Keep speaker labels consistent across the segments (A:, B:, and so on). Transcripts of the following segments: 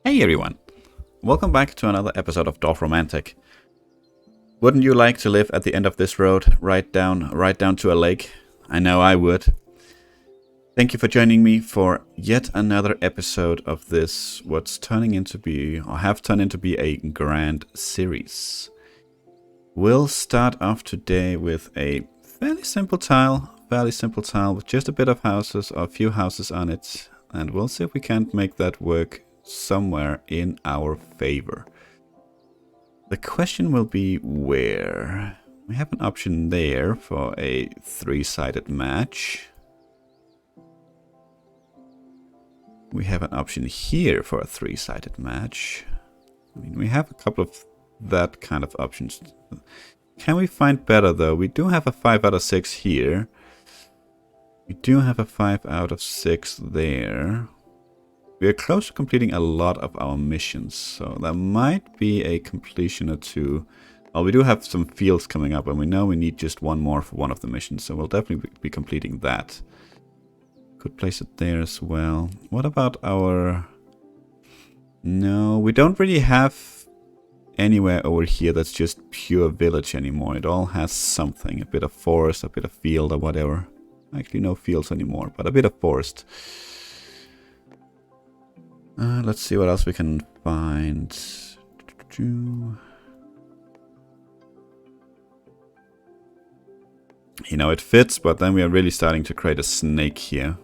A: Hey everyone, welcome back to another episode of Dorfromantik. Wouldn't you like to live at the end of this road, right down to a lake? I know I would. Thank you for joining me for yet another episode of this, what's turning into be, or have turned into be, a grand series. We'll start off today with a fairly simple tile with just a bit of houses, or a few houses on it, and we'll see if we can't make that work somewhere in our favor. The question will be where. We have an option there for a three-sided match. We have an option here for a three-sided match. I mean, we have a couple of that kind of options. Can we find better though? We do have a 5 out of 6 here. We do have a 5 out of 6 there. We are close to completing a lot of our missions, so there might be a completion or two. Well, we do have some fields coming up, and we know we need just one more for one of the missions, so we'll definitely be completing that. Could place it there as well. What about our... No, we don't really have anywhere over here that's just pure village anymore. It all has something, a bit of forest, a bit of field or whatever. Actually, no fields anymore, but a bit of forest. Let's see what else we can find. You know, it fits, but then we are really starting to create a snake here.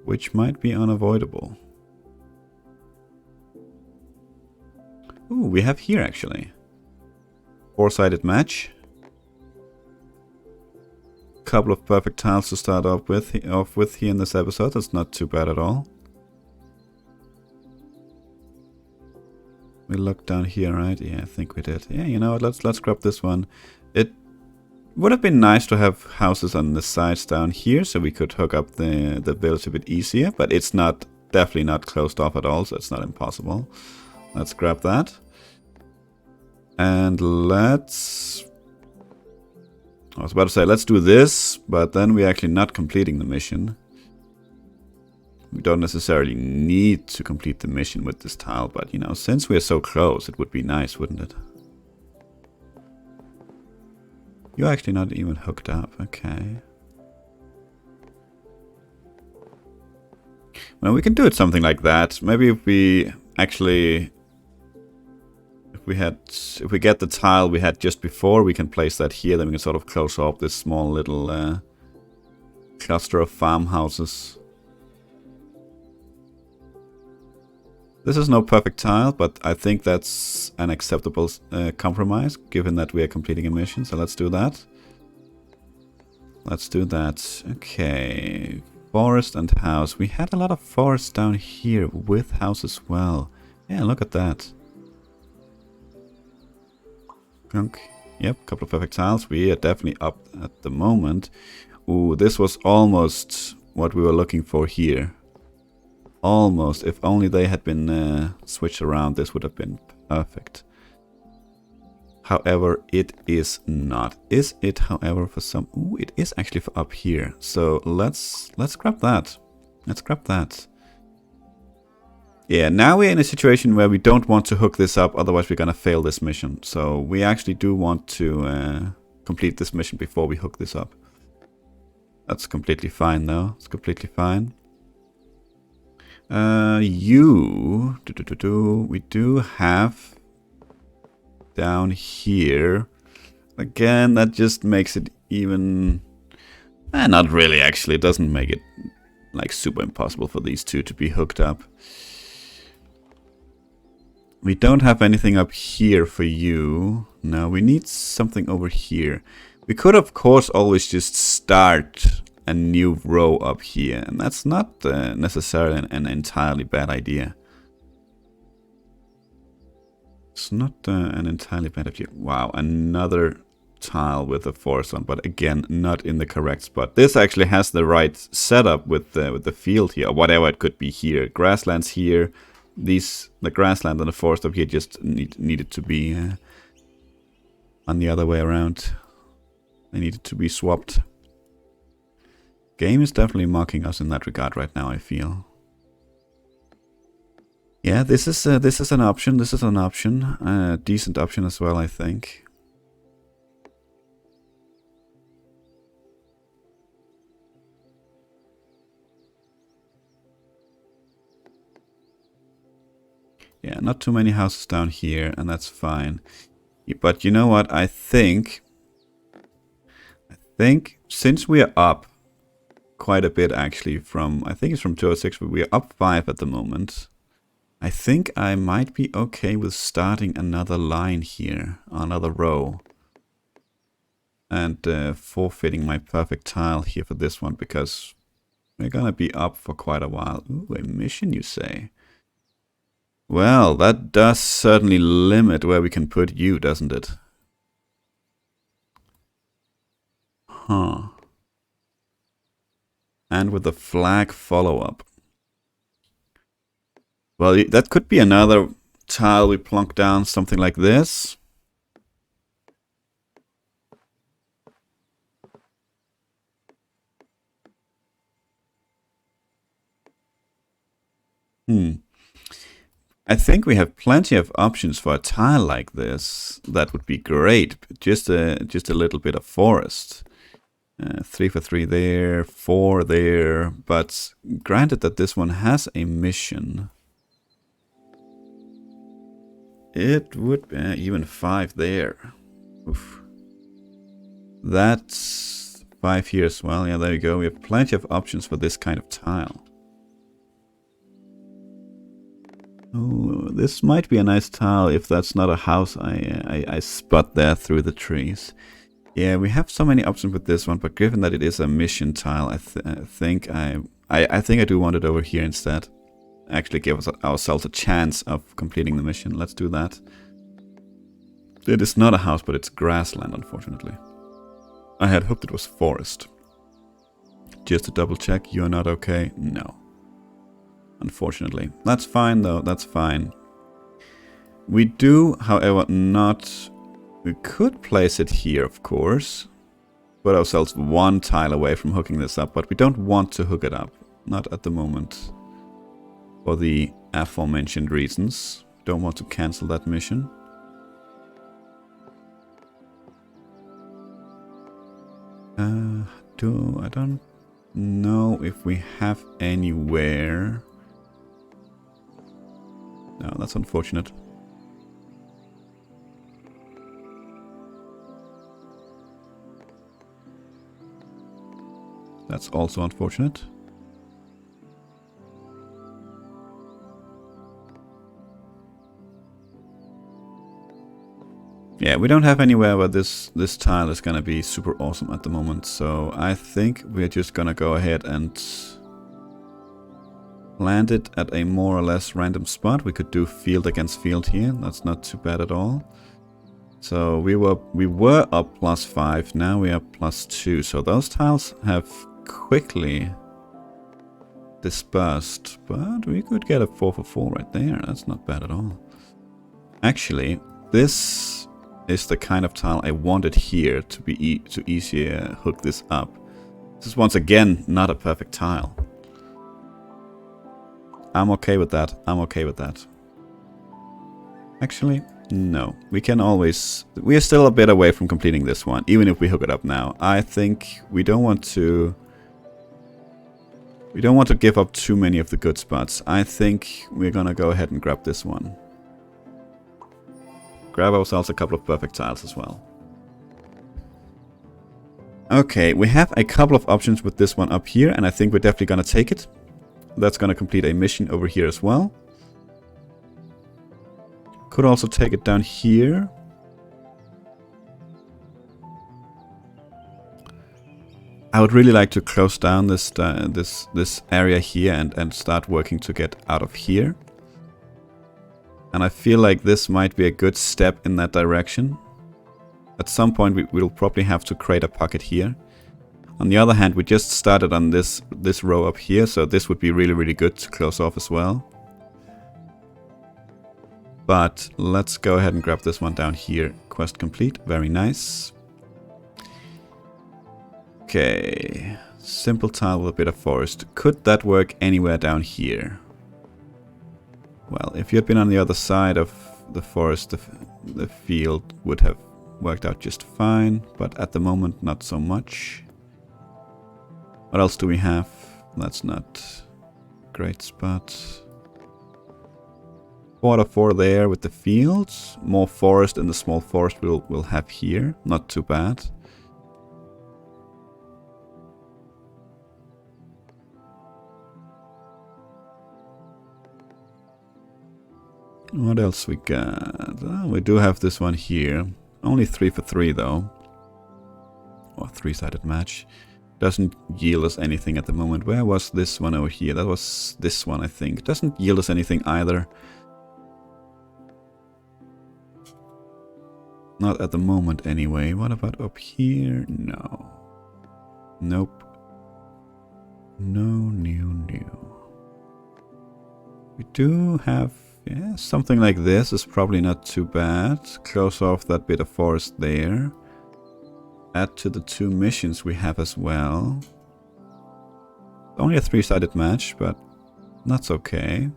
A: Which might be unavoidable. Ooh, we have here actually. Four-sided match. Couple of perfect tiles to start off with here in this episode. That's not too bad at all. We looked down here, right? Yeah, I think we did. Yeah, you know what? Let's grab this one. It would have been nice to have houses on the sides down here, so we could hook up the village a bit easier. But it's definitely not closed off at all, so it's not impossible. Let's grab that, and let's. I was about to say, let's do this, but then we're actually not completing the mission. We don't necessarily need to complete the mission with this tile, but, you know, since we're so close, it would be nice, wouldn't it? You're actually not even hooked up, okay. Well, we can do it something like that. Maybe if we actually... If we get the tile we had just before, we can place that here, then we can sort of close off this small little cluster of farmhouses. This is no perfect tile, but I think that's an acceptable compromise, given that we are completing a mission, so let's do that. Let's do that. Okay, forest and house. We had a lot of forest down here with house as well. Yeah, look at that. Yep, couple of perfect tiles. We are definitely up at the moment. Ooh, this was almost what we were looking for here. Almost. If only they had been switched around, this would have been perfect. However, it is not. Is it, however, for some... Ooh, it is actually for up here. So let's grab that. Let's grab that. Yeah, now we're in a situation where we don't want to hook this up, otherwise we're gonna fail this mission. So we actually do want to complete this mission before we hook this up. That's completely fine though, it's completely fine. We do have down here. Again, that just makes it even... not really actually, it doesn't make it like super impossible for these two to be hooked up. We don't have anything up here for you. No, we need something over here. We could, of course, always just start a new row up here. And that's not necessarily an entirely bad idea. It's not an entirely bad idea. Wow, another tile with a forest on. But again, not in the correct spot. This actually has the right setup with the field here. Or whatever it could be here. Grasslands here. The grassland and the forest up here just needed to be on the other way around. They needed to be swapped. Game is definitely mocking us in that regard right now, I feel. Yeah, this is an option. This is an option. Decent option as well, I think. Yeah, not too many houses down here, and that's fine. But you know what? I think since we are up quite a bit actually from, I think it's from 206, but we are up 5 at the moment. I think I might be okay with starting another line here, another row. And forfeiting my perfect tile here for this one, because we're gonna be up for quite a while. Ooh, a mission, you say? Well, that does certainly limit where we can put you, doesn't it? Huh. And with the flag follow-up. Well, that could be another tile we plonk down, something like this. I think we have plenty of options for a tile like this. That would be great. Just a little bit of forest. 3 for 3 there, 4 there. But granted that this one has a mission, it would be even 5 there. Oof. That's 5 here as well. Yeah, there you go. We have plenty of options for this kind of tile. Oh, this might be a nice tile if that's not a house I spot there through the trees. Yeah, we have so many options with this one, but given that it is a mission tile, I think I do want it over here instead. Actually give ourselves a chance of completing the mission. Let's do that. It is not a house, but it's grassland, unfortunately. I had hoped it was forest. Just to double check, you're not okay? No. Unfortunately. That's fine though, that's fine. We do, however, not... We could place it here, of course. Put ourselves one tile away from hooking this up, but we don't want to hook it up. Not at the moment. For the aforementioned reasons. Don't want to cancel that mission. I don't know if we have anywhere... No, that's unfortunate. That's also unfortunate. Yeah, we don't have anywhere where this tile is gonna be super awesome at the moment, so I think we're just gonna go ahead and land it at a more or less random spot. We could do field against field here. That's not too bad at all. So we were up +5. Now we are +2. So those tiles have quickly dispersed. But we could get a 4 for 4 right there. That's not bad at all. Actually, this is the kind of tile I wanted here to be to easier hook this up. This is once again not a perfect tile. I'm okay with that. I'm okay with that. Actually, no. We can always... We are still a bit away from completing this one, even if we hook it up now. I think we don't want to... We don't want to give up too many of the good spots. I think we're gonna go ahead and grab this one. Grab ourselves a couple of perfect tiles as well. Okay, we have a couple of options with this one up here, and I think we're definitely gonna take it. That's going to complete a mission over here as well. Could also take it down here. I would really like to close down this area here and start working to get out of here. And I feel like this might be a good step in that direction. At some point we'll probably have to create a pocket here. On the other hand, we just started on this row up here, so this would be really, really good to close off as well. But let's go ahead and grab this one down here. Quest complete. Very nice. Okay. Simple tile with a bit of forest. Could that work anywhere down here? Well, if you had been on the other side of the forest, the field would have worked out just fine, but at the moment, not so much. What else do we have? That's not a great spot. 4 out of 4 there with the fields. More forest in the small forest we'll have here. Not too bad. What else we got? Oh, we do have this one here. Only 3 for 3 though. Or 3-sided match. Doesn't yield us anything at the moment. Where was this one over here? That was this one, I think. Doesn't yield us anything either. Not at the moment anyway. What about up here? No. Nope. No. We do have... yeah, something like this is probably not too bad. Close off that bit of forest there. Add to the 2 missions we have as well. Only a 3-sided match, but that's okay.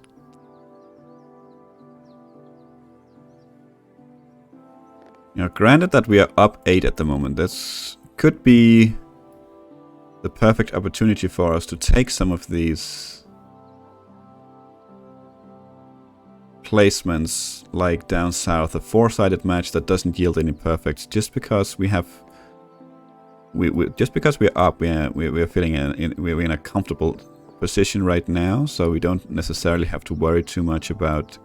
A: Now, granted that we are up 8 at the moment, this could be the perfect opportunity for us to take some of these placements, like down south, a 4-sided match that doesn't yield any perfects, just because we have, just because we're up, we're feeling we're in a comfortable position right now, so we don't necessarily have to worry too much about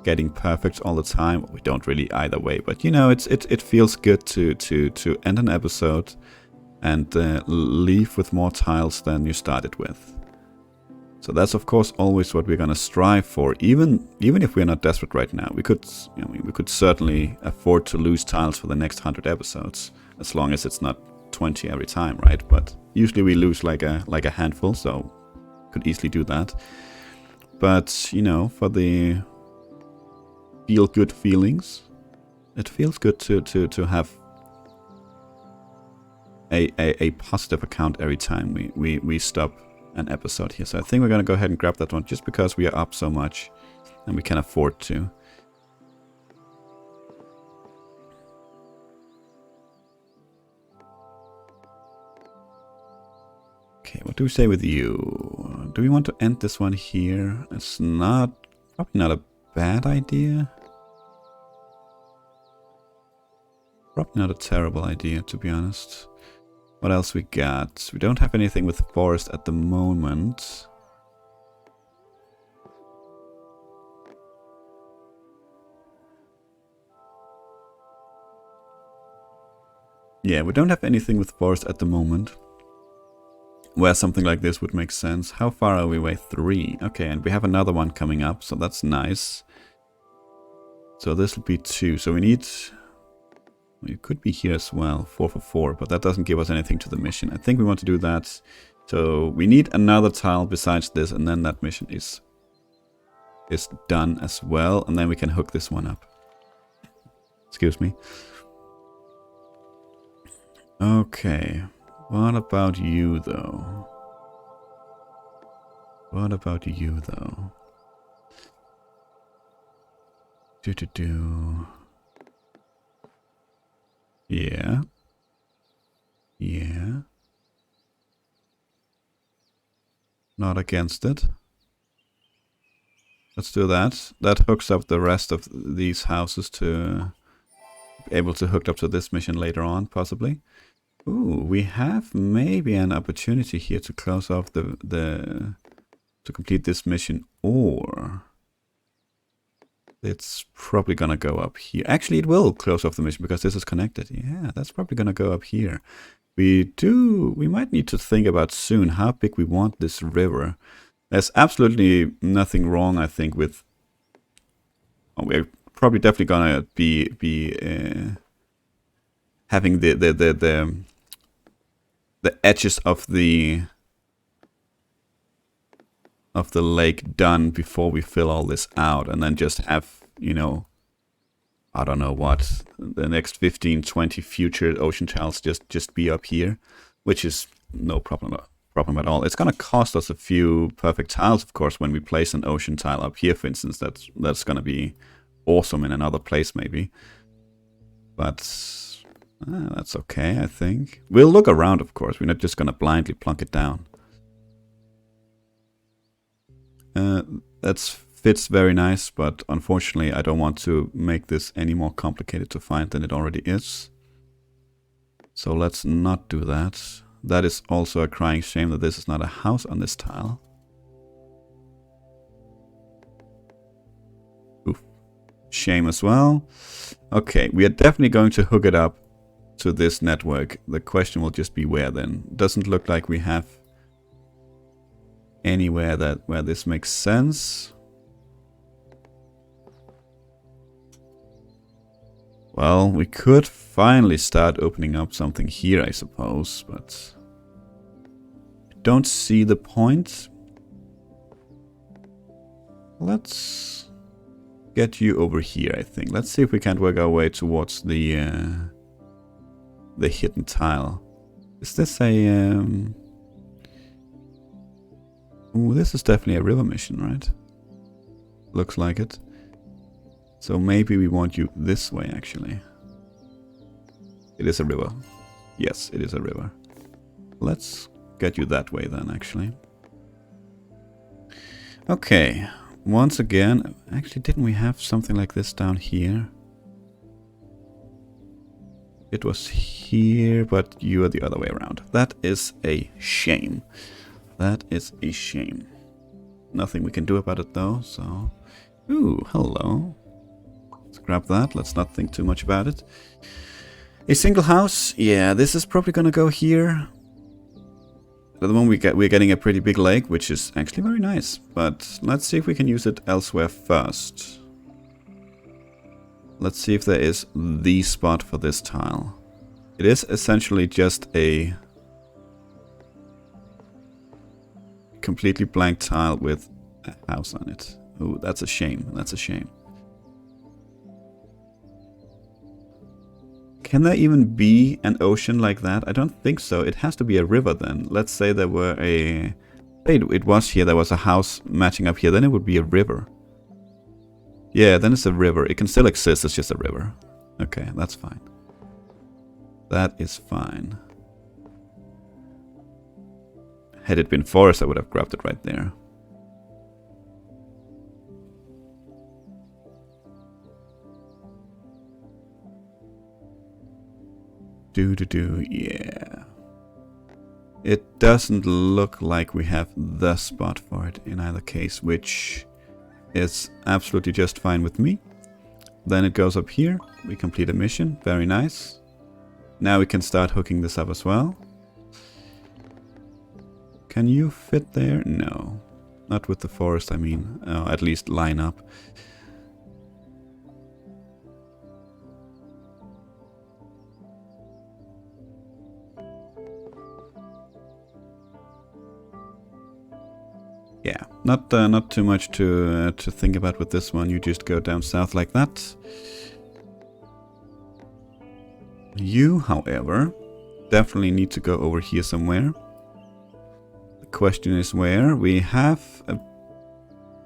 A: getting perfect all the time. We don't really either way, but you know, it feels good to end an episode and leave with more tiles than you started with. So that's of course always what we're gonna strive for. Even if we're not desperate right now, we could, you know, we could certainly afford to lose tiles for the next 100 episodes, as long as it's not 20 every time, right? But usually we lose like a handful, so could easily do that. But you know, for the feel good feelings, it feels good to have a positive account every time we stop an episode here. So I think we're gonna go ahead and grab that one, just because we are up so much and we can afford to. Okay, what do we say with you? Do we want to end this one here? It's not, probably not a bad idea. Probably not a terrible idea, to be honest. What else we got? We don't have anything with forest at the moment. Yeah, we don't have anything with forest at the moment where something like this would make sense. How far are we away? 3. Okay, and we have another one coming up, so that's nice. So this will be 2. So we need... well, you could be here as well, 4 for 4, but that doesn't give us anything to the mission. I think we want to do that. So we need another tile besides this, and then that mission is done as well, and then we can hook this one up. Excuse me. Okay, what about you though? What about you though? Yeah. Yeah. Not against it. Let's do that. That hooks up the rest of these houses to be able to hook up to this mission later on, possibly. Ooh, we have maybe an opportunity here to close off to complete this mission, or it's probably gonna go up here. Actually, it will close off the mission because this is connected. Yeah, that's probably gonna go up here. We might need to think about soon how big we want this river. There's absolutely nothing wrong, I think, with... oh, we're probably definitely gonna be having the edges of the lake done before we fill all this out, and then just have, you know, I don't know what, the next 15, 20 future ocean tiles just be up here, which is no problem problem at all. It's gonna cost us a few perfect tiles, of course, when we place an ocean tile up here, for instance. That's gonna be awesome in another place, maybe. But that's okay, I think. We'll look around, of course. We're not just gonna blindly plunk it down. That fits very nice, but unfortunately I don't want to make this any more complicated to find than it already is. So let's not do that. That is also a crying shame that this is not a house on this tile. Oof. Shame as well. Okay, we are definitely going to hook it up to this network. The question will just be where then. Doesn't look like we have anywhere where this makes sense. Well, we could finally start opening up something here, I suppose, but I don't see the point. Let's get you over here, I think. Let's see if we can't work our way towards the hidden tile. Is this a... Ooh, this is definitely a river mission, right? Looks like it. So maybe we want you this way, actually. It is a river. Yes, it is a river. Let's get you that way then, actually. Okay. Once again, actually, didn't we have something like this down here? It was here, but you are the other way around. That is a shame. That is a shame. Nothing we can do about it, though, so... Ooh, hello. Let's grab that. Let's not think too much about it. A single house. Yeah, this is probably gonna go here. At the moment we're getting a pretty big lake, which is actually very nice. But let's see if we can use it elsewhere first. Let's see if there is the spot for this tile. It is essentially just a completely blank tile with a house on it. Oh, that's a shame. That's a shame. Can there even be an ocean like that? I don't think so. It has to be a river then. Let's say there were a... It was here. There was a house matching up here. Then it would be a river. Yeah, then it's a river. It can still exist. It's just a river. Okay, that's fine. That is fine. Had it been forest, I would have grabbed it right there. Yeah. It doesn't look like we have the spot for it in either case, which is absolutely just fine with me. Then it goes up here. We complete a mission. Very nice. Now we can start hooking this up as well. Can you fit there? No. Not with the forest, I mean. At least line up. Yeah, not too much to think about with this one. You just go down south like that. You, however, definitely need to go over here somewhere. The question is where. We have a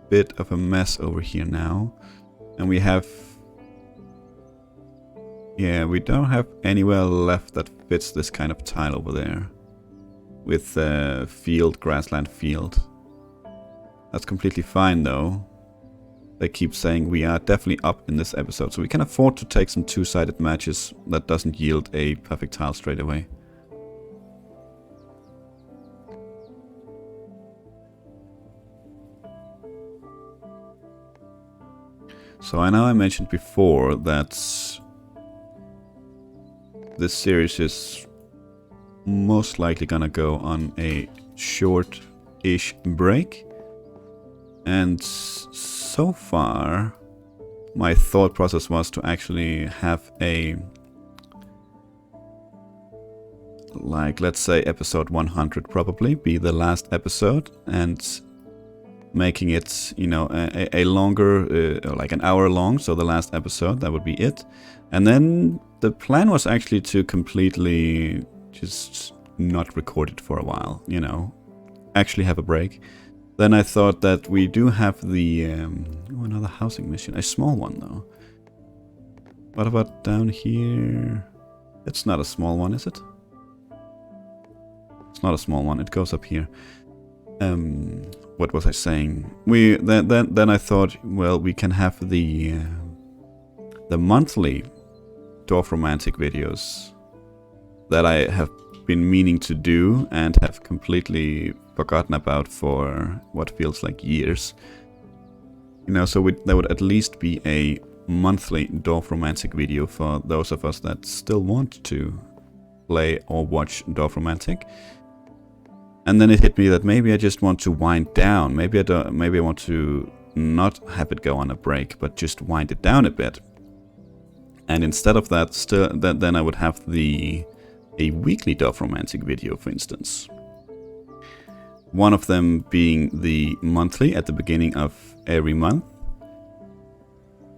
A: bit of a mess over here now. And we have... Yeah, we don't have anywhere left that fits this kind of tile over there. With field, grassland field. That's completely fine though. They keep saying we are definitely up in this episode, so we can afford to take some two-sided matches that doesn't yield a perfect tile straight away. So I know I mentioned before that this series is most likely gonna go on a short-ish break. And so far, my thought process was to actually have a, like, let's say episode 100 probably be the last episode, and making it, you know, a longer, like an hour long, so the last episode, that would be it. And then the plan was actually to completely just not record it for a while, you know, actually have a break. Then I thought that we do have the another housing mission, a small one though. What about down here? It's not a small one, is it? It's not a small one. It goes up here. What was I saying? Then I thought, well, we can have the monthly Dorfromantik videos that I have been meaning to do and have completely forgotten about for what feels like years. You know, so there would at least be a monthly Dorfromantik video for those of us that still want to play or watch Dorfromantik. And then it hit me that maybe I just want to wind down. Maybe I want to not have it go on a break, but just wind it down a bit. And instead of that, then I would have a weekly Dorfromantik video, for instance. One of them being the monthly at the beginning of every month.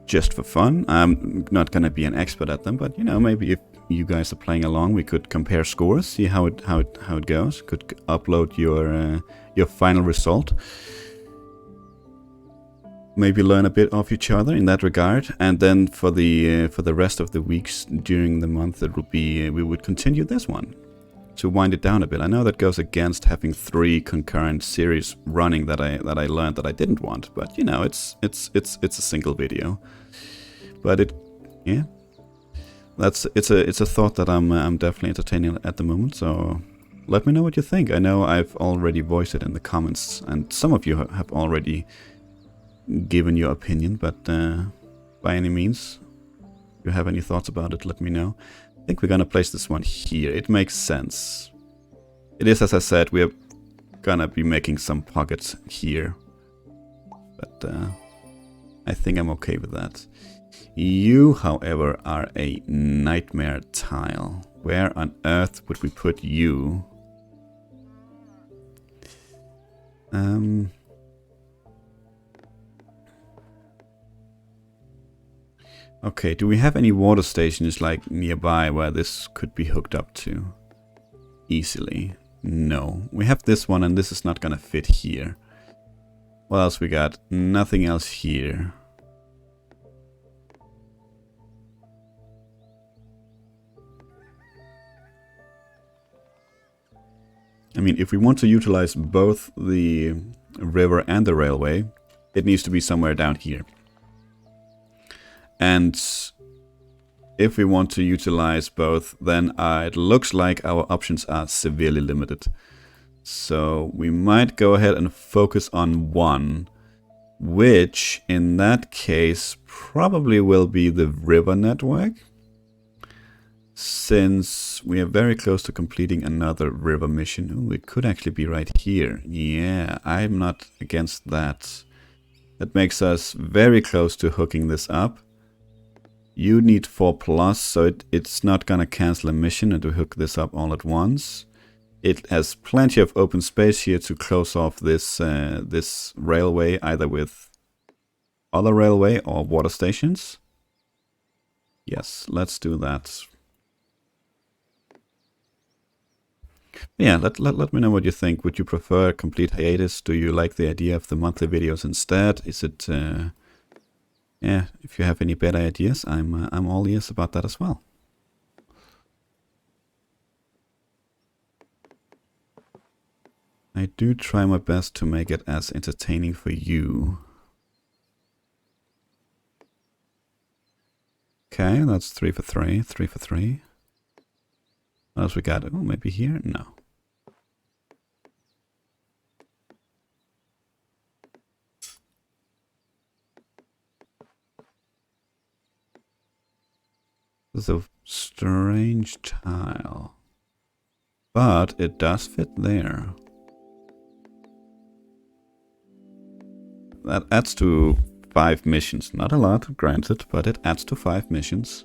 A: Just for fun. I'm not gonna be an expert at them, but you know, maybe if you guys are playing along, we could compare scores, see how it goes. Could upload your final result. Maybe learn a bit of each other in that regard, and then for the rest of the weeks during the month, it would be we would continue this one to wind it down a bit. I know that goes against having 3 concurrent series running that I learned that I didn't want, but you know, it's a single video. But it's a thought that I'm definitely entertaining at the moment. So let me know what you think. I know I've already voiced it in the comments, and some of you have already given your opinion, but by any means, if you have any thoughts about it, let me know. I think we're gonna place this one here. It makes sense. It is, as I said, we're gonna be making some pockets here, but I think I'm okay with that. You, however, are a nightmare tile. Where on earth would we put you? Okay, do we have any water stations like nearby where this could be hooked up to easily? No. We have this one, and this is not gonna fit here. What else we got? Nothing else here. I mean, if we want to utilize both the river and the railway, it needs to be somewhere down here. And if we want to utilize both, then it looks like our options are severely limited. So we might go ahead and focus on one, which in that case probably will be the river network, since we are very close to completing another river mission. Ooh, it could actually be right here. Yeah, I'm not against that. That makes us very close to hooking this up. You need 4+, so it's not gonna cancel a mission and to hook this up all at once. It has plenty of open space here to close off this this railway, either with other railway or water stations. Yes, let's do that. Yeah, let me know what you think. Would you prefer complete hiatus? Do you like the idea of the monthly videos instead? Is it yeah, if you have any better ideas, I'm all ears about that as well. I do try my best to make it as entertaining for you. Okay, that's 3 for 3, 3 for 3. What else we got? Oh, maybe here? No. This is a strange tile, but it does fit there. That adds to 5 missions. Not a lot, granted, but it adds to 5 missions.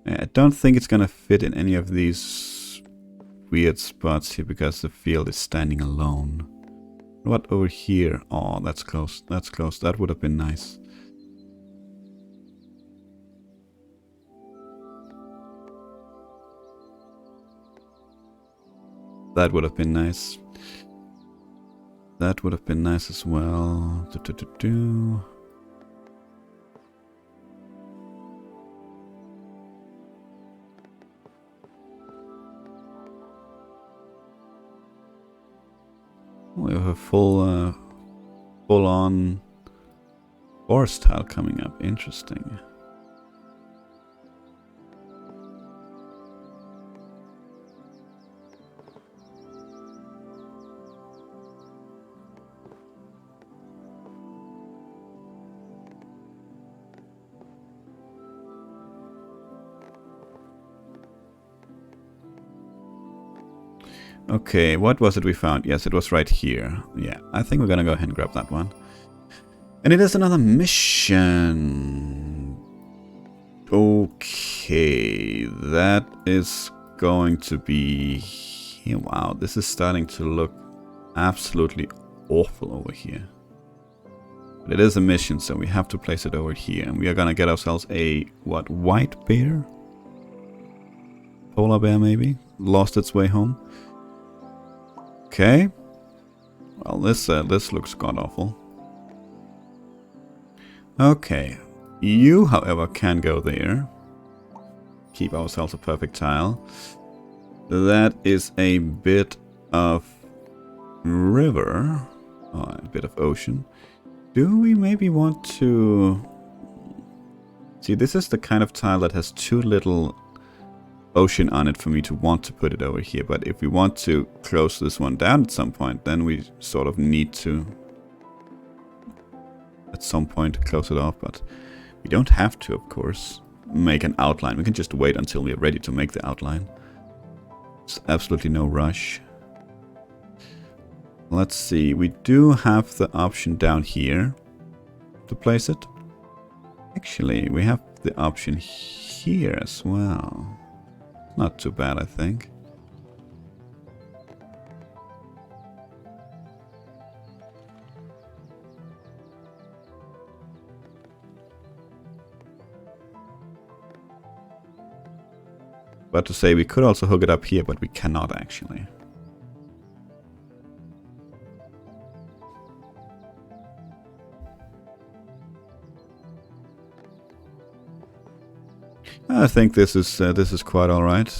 A: I don't think it's gonna fit in any of these weird spots here because the field is standing alone. What over here? Oh, that's close. That's close. That would have been nice. That would have been nice. That would have been nice as well. We have a full-on forest tile coming up. Interesting. Okay, what was it we found? Yes, it was right here. Yeah, I think we're gonna go ahead and grab that one. And it is another mission. Okay, that is going to be... Wow, this is starting to look absolutely awful over here. But it is a mission, so we have to place it over here. And we are gonna get ourselves a, what, white bear? Polar bear, maybe? Lost its way home. Okay. Well, this looks god-awful. Okay. You, however, can go there. Keep ourselves a perfect tile. That is a bit of river. Oh, a bit of ocean. Do we maybe want to... See, this is the kind of tile that has too little ocean on it for me to want to put it over here. But if we want to close this one down at some point, then we sort of need to at some point close it off. But we don't have to, of course, make an outline. We can just wait until we are ready to make the outline. There's absolutely no rush. Let's see, we do have the option down here to place it. Actually, we have the option here as well. Not too bad, I think. But to say, we could also hook it up here, but we cannot actually. I think this is quite all right.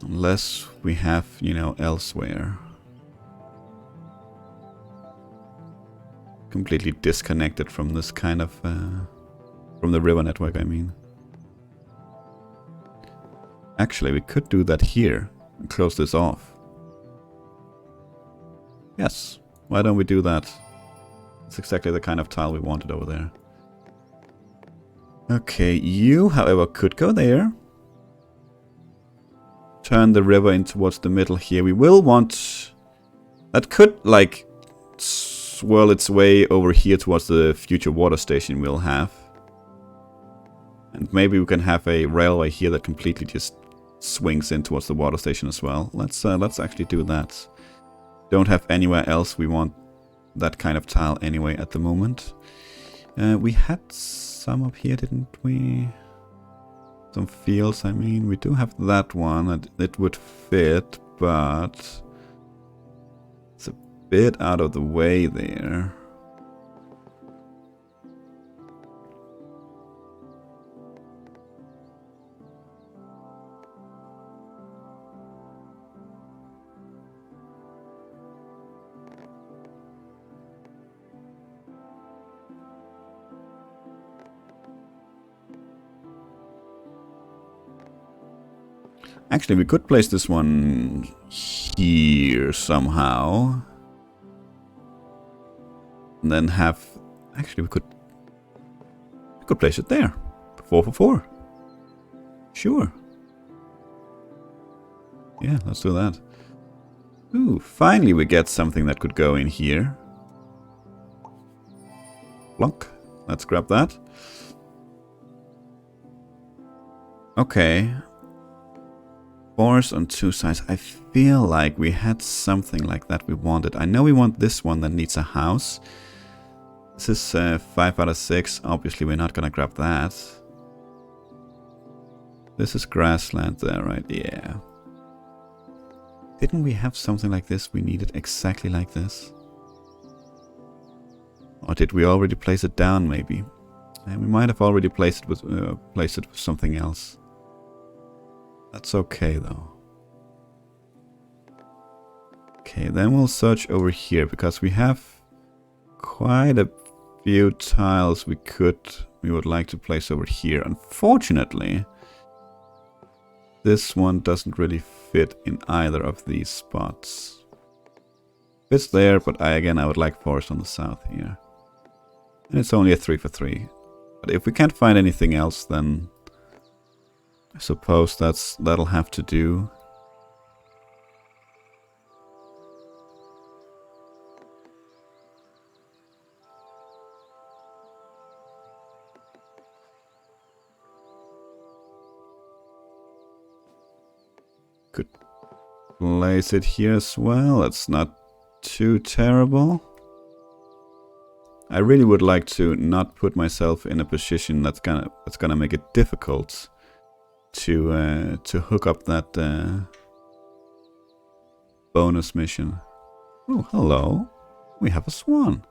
A: Unless we have, you know, elsewhere. Completely disconnected from this kind of, from the river network, I mean. Actually, we could do that here and close this off. Yes, why don't we do that? It's exactly the kind of tile we wanted over there. Okay, you, however, could go there. Turn the river in towards the middle here. We will want... That could, like, swirl its way over here towards the future water station we'll have. And maybe we can have a railway here that completely just swings in towards the water station as well. Let's actually do that. Don't have anywhere else we want that kind of tile anyway at the moment. We had some up here, didn't we? Some fields, I mean. We do have that one, and it would fit, but it's a bit out of the way there. Actually, we could place this one here somehow. And then have... Actually, we could place it there. 4 for 4. Sure. Yeah, let's do that. Ooh, finally we get something that could go in here. Plonk. Let's grab that. Forest on two sides. I feel like we had something like that we wanted. I know we want this one that needs a house. This is 5 out of 6. Obviously, we're not gonna grab that. This is grassland there, right? Yeah. Didn't we have something like this? We needed exactly like this. Or did we already place it down, maybe? And we might have already placed it with something else. That's okay, though. Okay, then we'll search over here, because we have quite a few tiles we would like to place over here. Unfortunately, this one doesn't really fit in either of these spots. Fits there, but I would like forest on the south here. And it's only a 3 for 3. But if we can't find anything else, then I suppose that'll have to do. Could place it here as well. It's not too terrible. I really would like to not put myself in a position that's gonna make it difficult to hook up that bonus mission. Oh, hello. We have a swan.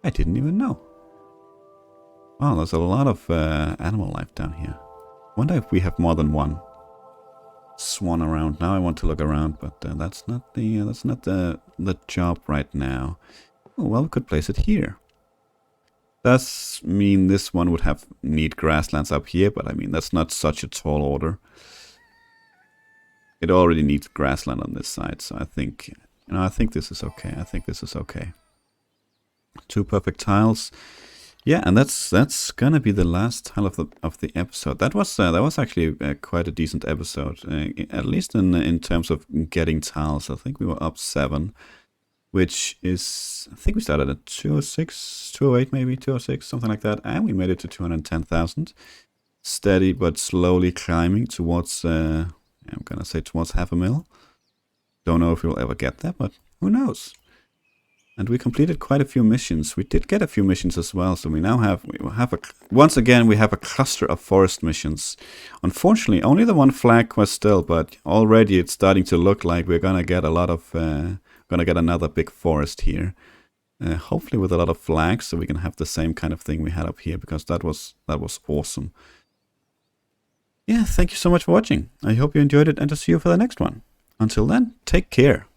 A: I didn't even know. Wow, there's a lot of animal life down here. Wonder if we have more than one swan around. Now I want to look around, but that's not the job right now. Oh, well, we could place it here. Does mean this one would need grasslands up here, but I mean that's not such a tall order. It already needs grassland on this side, so I think this is okay. I think this is okay. 2 perfect tiles. Yeah, and that's gonna be the last tile of the episode. That was actually quite a decent episode, at least in terms of getting tiles. I think we were up 7, which is, I think we started at 206, 208 maybe, 206, something like that, and we made it to 210,000. Steady but slowly climbing towards, I'm gonna say towards 500,000. Don't know if we'll ever get there, but who knows. And we completed quite a few missions. We did get a few missions as well, so we now have once again we have a cluster of forest missions. Unfortunately, only the one flag quest still, but already it's starting to look like we're gonna get a lot of gonna get another big forest here. Hopefully with a lot of flags, so we can have the same kind of thing we had up here, because that was awesome. Yeah, thank you so much for watching. I hope you enjoyed it, and to see you for the next one. Until then, take care.